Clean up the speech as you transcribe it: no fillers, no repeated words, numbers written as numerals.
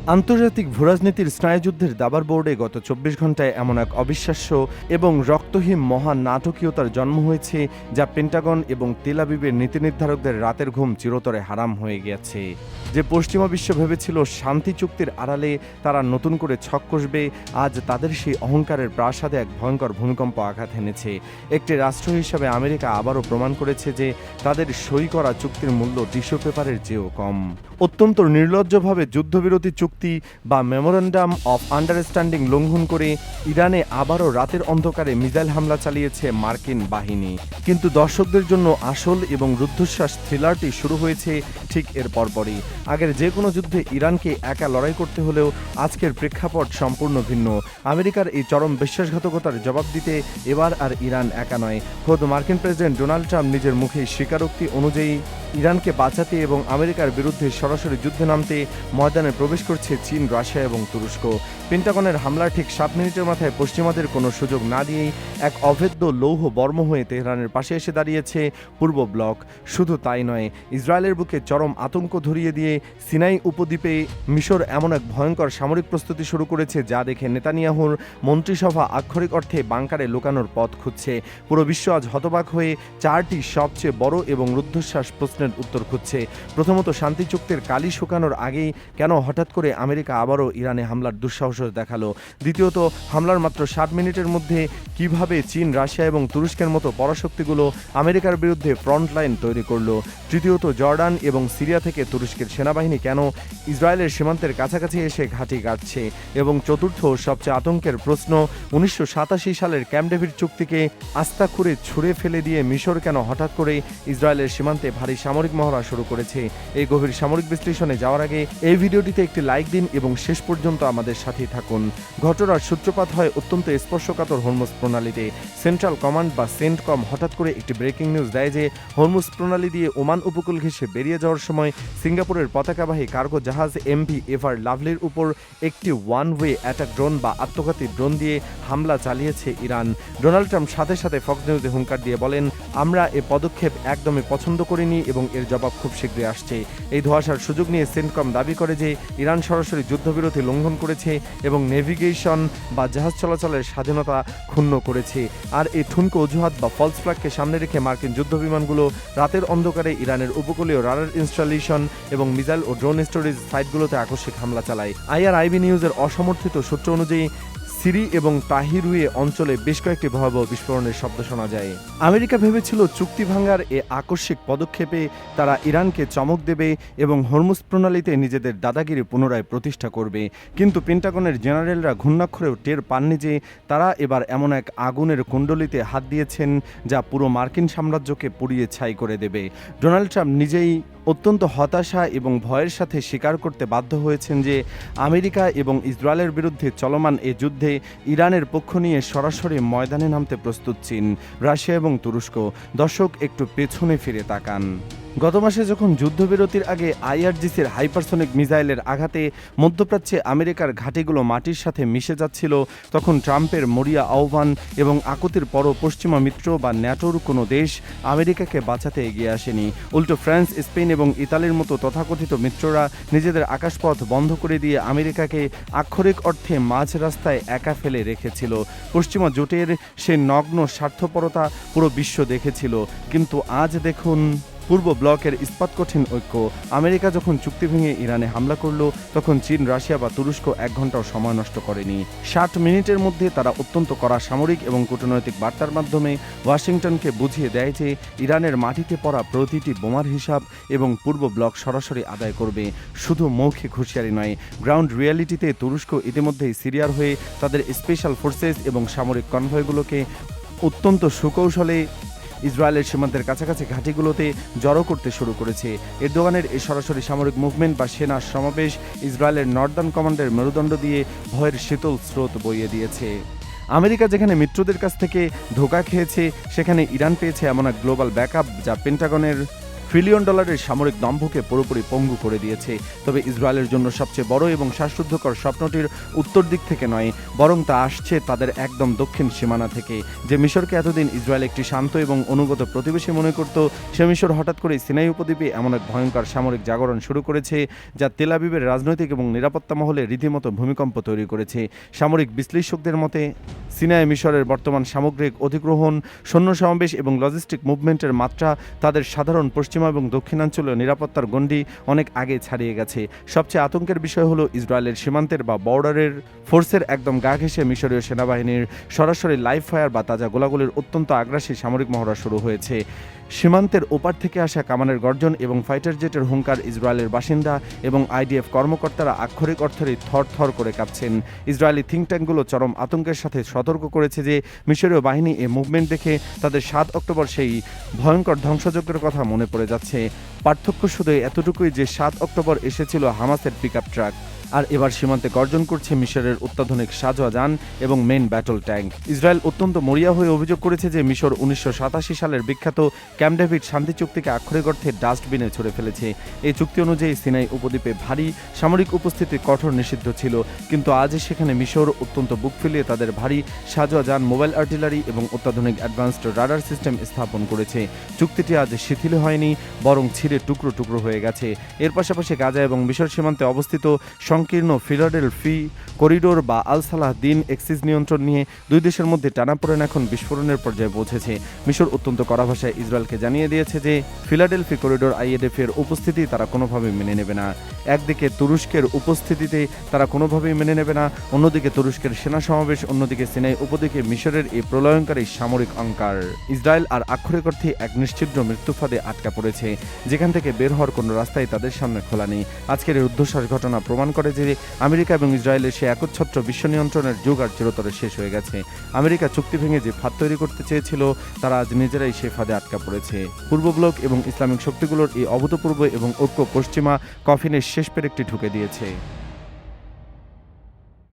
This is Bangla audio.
আন্তর্জাতিক ভূরাজনীতির স্নায়ুযুদ্ধের দাবার বোর্ডে গত ২৪ ঘণ্টায় এমন এক অবিশ্বাস্য এবং রক্তহীন মহা নাটকীয়তার জন্ম হয়েছে, যা পেন্টাগন এবং তেল আবিবের নীতিনির্ধারকদের রাতের ঘুম চিরতরে হারাম হয়ে গেছে। যে পশ্চিমা বিশ্ব ভেবেছিল শান্তি চুক্তির আড়ালে তারা নতুন করে ছক কষবে, আজ তাদের সেই অহংকারের প্রাসাদে এক ভয়ঙ্কর ভূমিকম্প আঘাত এনেছে। একটি রাষ্ট্র হিসাবে আমেরিকা আবারও প্রমাণ করেছে যে তাদের সই করা চুক্তির মূল্য টিস্যু পেপারের চেয়েও কম। অত্যন্ত নির্লজ্জভাবে যুদ্ধবিরতি চুক্তি বা মেমোরেন্ডাম অফ আন্ডারস্ট্যান্ডিং লঙ্ঘন করে ইরানে আবারও রাতের অন্ধকারে মিসাইল হামলা চালিয়েছে মার্কিন বাহিনী। কিন্তু দর্শকদের জন্য আসল এবং রুদ্ধশ্বাস থ্রিলারটি শুরু হয়েছে ঠিক এর পরপরই। আগের যে কোনো যুদ্ধে ইরানকে একা লড়াই করতে হলেও আজকের প্রেক্ষাপট সম্পূর্ণ ভিন্ন। আমেরিকার এই চরম বিশ্বাসঘাতকতার জবাব দিতে এবার আর ইরান একা নয়। খোদ মার্কিন প্রেসিডেন্ট ডোনাল্ড ট্রাম্প নিজের মুখে স্বীকারোক্তি অনুযায়ী ইরানকে বাঁচাতে এবং আমেরিকার বিরুদ্ধে সরাসরি যুদ্ধে নামতে ময়দানে প্রবেশ করছে চীন, রাশিয়া এবং তুরস্ক। পেন্টাগনের হামলার ঠিক 7 মিনিটের মাথায় পশ্চিমাদের কোনো সুযোগ না দিয়েই এক অভেদ্য লৌহ বর্ম হয়ে তেহরানের পাশে এসে দাঁড়িয়েছে পূর্ব ব্লক। শুধু তাই নয়, ইসরায়েলের বুকে চরম আতঙ্ক ধরিয়ে দিয়ে সিনাই উপদ্বীপে মিশর এমন এক ভয়ঙ্কর সামরিক প্রস্তুতি শুরু করেছে, যা দেখে নেতানিয়াহুর মন্ত্রিসভা আক্ষরিক অর্থে বাংকারে লুকানোর পথ খুঁজছে। পুরো বিশ্ব আজ হতবাক হয়ে 4টি সবচেয়ে বড় এবং রুদ্ধশ্বাস প্রশ্নের উত্তর খুঁজছে। প্রথমত, শান্তি চুক্তির কালি শুকানোর আগেই কেন হঠাৎ করে আমেরিকা আবারও ইরানে হামলার দুঃসাহস দেখালো? দ্বিতীয়ত, হামলার মাত্র 7 মিনিটের মধ্যে কিভাবে চীন, রাশিয়া এবং তুরস্কের মতো পরাশক্তিগুলো আমেরিকার বিরুদ্ধে ফ্রন্টলাইন তৈরি করলো? তৃতীয়ত, জর্ডান এবং সিরিয়া থেকে তুরস্কের সেনাবাহিনী কেন ইসরায়েলের সীমান্তের কাছাকাছি এসে ঘাঁটি গাড়ছে? এবং চতুর্থ, সবচেয়ে আতঙ্কের প্রশ্ন, 1987 সালের ক্যাম্প ডেভিড চুক্তিকে আস্থা করে ছুঁড়ে ফেলে দিয়ে মিশর কেন হঠাৎ করে ইসরায়েলের সীমান্তে ভারী সামরিক মহড়া শুরু করেছে? এই গভীর সামরিক বিশ্লেষণে যাওয়ার আগে এই ভিডিওটিতে একটি লাইক দিন এবং শেষ পর্যন্ত আমাদের সাথেই থাকুন। ঘটনার সূত্রপাত হয় অত্যন্ত স্পর্শকাতর হরমুজ প্রণালীতে। সেন্ট্রাল কমান্ড বা সেন্টকম হঠাৎ করে একটি ব্রেকিং নিউজ দেয় যে হরমুজ প্রণালী দিয়ে ওমান উপকূল ঘেঁষে বেরিয়ে যাওয়ার সময় সিঙ্গাপুরের পতাকাবাহী কার্গো জাহাজ এমভি এভার লাভলির উপর একটি ওয়ান ওয়ে অ্যাটাক ড্রোন বা আত্মঘাতী ড্রোন দিয়ে হামলা চালিয়েছে ইরান। ডোনাল্ড ট্রাম্প সাথে সাথে ফক্স নিউজে হুঙ্কার দিয়ে বলেন, আমরা এ পদক্ষেপ একদমই পছন্দ করিনি এবং এর জবাব খুব শীঘ্রই আসছে। এই ধোঁয়াশার সুযোগ নিয়ে সেন্টকম দাবি করে যে ইরান সরাসরি যুদ্ধবিরতি লঙ্ঘন করেছে এবং নেভিগেশন বা জাহাজ চলাচলের স্বাধীনতা ক্ষুণ্ণ করেছে। আর এই ঠুনকো অজুহাত বা ফলস ফ্ল্যাগকে সামনে রেখে মার্কিন যুদ্ধবিমানগুলো রাতের অন্ধকারে ইরানের উপকূলীয় রাডার ইনস্টলেশন এবং মিসাইল ও ড্রোন স্টোরেজ সাইটগুলোতে আকস্মিক হামলা চালায়। আইআরআইবি নিউজের অসমর্থিত সূত্র অনুযায়ী সিরি এবং তাহিরুয়ে অঞ্চলে বেশ কয়েকটি ভয়াবহ বিস্ফোরণের শব্দ শোনা যায়। আমেরিকা ভেবেছিল চুক্তি ভাঙার এ আকস্মিক পদক্ষেপে তারা ইরানকে চমক দেবে এবং হরমুজ প্রণালীতে নিজেদের দাদাগিরি পুনরায় প্রতিষ্ঠা করবে। কিন্তু পেন্টাগনের জেনারেলরা ঘূর্ণাক্ষরেও টের পাননি যে তারা এবার এমন এক আগুনের কুণ্ডলিতে হাত দিয়েছেন যা পুরো মার্কিন সাম্রাজ্যকে পুড়িয়ে ছাই করে দেবে। ডোনাল্ড ট্রাম্প নিজেই অত্যন্ত হতাশা এবং ভয়ের সাথে স্বীকার করতে বাধ্য হয়েছেন যে আমেরিকা এবং ইসরায়েলের বিরুদ্ধে চলমান এ যুদ্ধে ইরানের পক্ষ নিয়ে সরাসরি ময়দানে নামতে প্রস্তুত চীন, রাশিয়া এবং তুরস্ক। দর্শক, একটু পেছনে ফিরে তাকান। গত মাসে যখন যুদ্ধবিরতির আগে আইআরজিসির হাইপারসনিক মিসাইলের আঘাতে মধ্যপ্রাচ্যে আমেরিকার ঘাঁটিগুলো মাটির সাথে মিশে যাচ্ছিল, তখন ট্রাম্পের মরিয়া আহ্বান এবং আকুতির পরও পশ্চিমা মিত্র বা ন্যাটোর কোনো দেশ আমেরিকাকে বাঁচাতে এগিয়ে আসেনি। উল্টো ফ্রান্স, স্পেন এবং ইতালির মতো তথাকথিত মিত্ররা নিজেদের আকাশপথ বন্ধ করে দিয়ে আমেরিকাকে আক্ষরিক অর্থে মাঝ রাস্তায় একা ফেলে রেখেছিল। পশ্চিমা জোটের সে নগ্ন স্বার্থপরতা পুরো বিশ্ব দেখেছিল। কিন্তু আজ দেখুন, পূর্ব ব্লকের ইস্পাত কঠিন ঐক্য। আমেরিকা যখন চুক্তি ভেঙে ইরানে হামলা করল, তখন চীন, রাশিয়া বা তুরস্ক 1 ঘন্টাও সময় নষ্ট করেনি। 60 মিনিটের মধ্যে তারা অত্যন্ত কড়া সামরিক এবং কূটনৈতিক বার্তার মাধ্যমে ওয়াশিংটনকে বুঝিয়ে দেয় যে ইরানের মাটিতে পড়া প্রতিটি বোমার হিসাব এবং পূর্ব ব্লক সরাসরি আদায় করবে। শুধু মৌখিক হুঁশিয়ারি নয়, গ্রাউন্ড রিয়ালিটিতে তুরস্ক ইতিমধ্যেই সিরিয়ার হয়ে তাদের স্পেশাল ফোর্সেস এবং সামরিক কনভয়গুলোকে অত্যন্ত সুকৌশলে ইসরায়েলের সীমান্তের কাছাকাছি ঘাঁটিগুলোতে জড়ো করতে শুরু করেছে। এরদোগানের এই সরাসরি সামরিক মুভমেন্ট বা সেনা সমাবেশ ইসরায়েলের নর্দার্ন কমান্ডের মেরুদণ্ড দিয়ে ভয়ের শীতল স্রোত বইয়ে দিয়েছে। আমেরিকা যেখানে মিত্রদের কাছ থেকে ধোঁকা খেয়েছে, সেখানে ইরান পেয়েছে এমন এক গ্লোবাল ব্যাকআপ যা পেন্টাগনের ট্রিলিয়ন ডলারের সামরিক দম্ভকে পুরোপুরি পঙ্গু করে দিয়েছে। তবে ইসরায়েলের জন্য সবচেয়ে বড় এবং শ্বাসরুদ্ধকর স্বপ্নটির উত্তর দিক থেকে নয়, বরং তা আসছে তাদের একদম দক্ষিণ সীমানা থেকে। যে মিশরকে এতদিন ইসরায়েল একটি শান্ত এবং অনুগত প্রতিবেশী মনে করত, সে মিশর হঠাৎ করে সিনাই উপদ্বীপে এমন এক ভয়ঙ্কর সামরিক জাগরণ শুরু করেছে যা তেল আবিবের রাজনৈতিক এবং নিরাপত্তা মহলে রীতিমতো ভূমিকম্প তৈরি করেছে। সামরিক বিশ্লেষকদের মতে সিনাই মিশরের বর্তমান সামগ্রিক অধিগ্রহণ, সৈন্য সমাবেশ এবং লজিস্টিক মুভমেন্টের মাত্রা তাদের সাধারণ পশ্চিমা এবং দক্ষিণাঞ্চলীয় নিরাপত্তার গণ্ডি অনেক আগে ছাড়িয়ে গেছে। সবচেয়ে আতঙ্কের বিষয় হলো ইসরায়েলের সীমান্তের বা বর্ডারের ফোর্সের একদম গা ঘেঁষে মিশরীয় সেনাবাহিনীর সরাসরি লাইভ ফায়ার বা তাজা গোলাগুলির অত্যন্ত আগ্রাসী সামরিক মহড়া শুরু হয়েছে। সীমান্তের ওপার থেকে আসা কামানের গর্জন এবং ফাইটার জেটের হুঙ্কার ইসরায়েলের বাসিন্দা এবং আইডিএফ কর্মকর্তারা আক্ষরিক অর্থেই থরথর করে কাঁপছেন। ইসরায়েলি থিঙ্ক ট্যাঙ্কগুলো চরম আতঙ্কের সাথে সতর্ক করেছে যে মিশরীয় বাহিনী এই মুভমেন্ট দেখে তাদের 7 অক্টোবর সেই ভয়ঙ্কর ধ্বংসযজ্ঞের কথা মনে পড়ে যাচ্ছে। পার্থক্য শুধু এতটুকুই যে 7 অক্টোবর এসেছিল হামাসের পিকআপ ট্রাক, আর এবার সীমান্তে গর্জন করছে মিশরের অত্যাধুনিক সাজোয়া যান এবং মেইন ব্যাটল ট্যাঙ্ক। ইসরায়েল অত্যন্ত মরিয়া হয়ে অভিযোগ করেছে যে মিশর 1987 সালের বিখ্যাত ক্যাম্প ডেভিড শান্তি চুক্তিকে আক্ষরিক অর্থে ডাস্টবিনে ছুড়ে ফেলেছে। এই চুক্তি অনুযায়ী সিনাই উপদ্বীপে ভারী সামরিক উপস্থিতি কঠোর নিষিদ্ধ ছিল, কিন্তু আজ সেখানে মিশর অত্যন্ত বুক ফেলিয়ে তাদের ভারী সাজোয়া যান, মোবাইল আর্টিলারি এবং অত্যাধুনিক অ্যাডভান্সড রাডার সিস্টেম স্থাপন করেছে। চুক্তিটি আজ শিথিল হয়নি, বরং ছিঁড়ে টুকরো টুকরো হয়ে গেছে। এর পাশাপাশি গাজা এবং মিশর সীমান্তে অবস্থিত সংকীর্ণ ফিলাডেলফি করিডোর বা আল সালাহ দিন এক্সিস নিয়ন্ত্রণ নিয়ে দুই দেশের মধ্যে টানাপোড়েন এখন বিস্ফোরণের পর্যায়ে পৌঁছেছে। মিশর অত্যন্ত কড়া ভাষায় ইসরায়েলকে জানিয়ে দিয়েছে যে ফিলাডেলফি করিডোর আইএডিএফ এর উপস্থিতি তারা কোনোভাবেই মেনে নেবে না। একদিকে তুরস্কের উপস্থিতিতে তারা কোনোভাবেই মেনে নেবে না, অন্যদিকে তুরস্কের সেনা সমাবেশ, অন্যদিকে সিনাই উপদ্বীপে মিশরের এই প্রলয়ঙ্কারী সামরিক অঙ্কার। ইসরায়েল আর আক্ষরিক অর্থে এক নিশ্চিদ্র মৃত্যুফাদে আটকা পড়েছে, যেখান থেকে বের হওয়ার কোনো রাস্তাই তাদের সামনে খোলা নেই। আজকের এই রুদ্ধশ্বাস ঘটনা প্রমাণ করে যে আমেরিকা এবং ইসরায়েলের সে একচ্ছত্র বিশ্ব নিয়ন্ত্রণের যুগ আর চিরতরে শেষ হয়ে গেছে। আমেরিকা চুক্তি ভেঙে যে ফাঁদ তৈরি করতে চেয়েছিল, তারা আজ নিজেরাই সে ফাঁদে আটকা পড়েছে। পূর্ব ব্লক এবং ইসলামিক শক্তিগুলোর এই অভূতপূর্ব এবং ঐক্য পশ্চিমা কফিনের শেষ পেরেকটি ঢুকে দিয়েছে।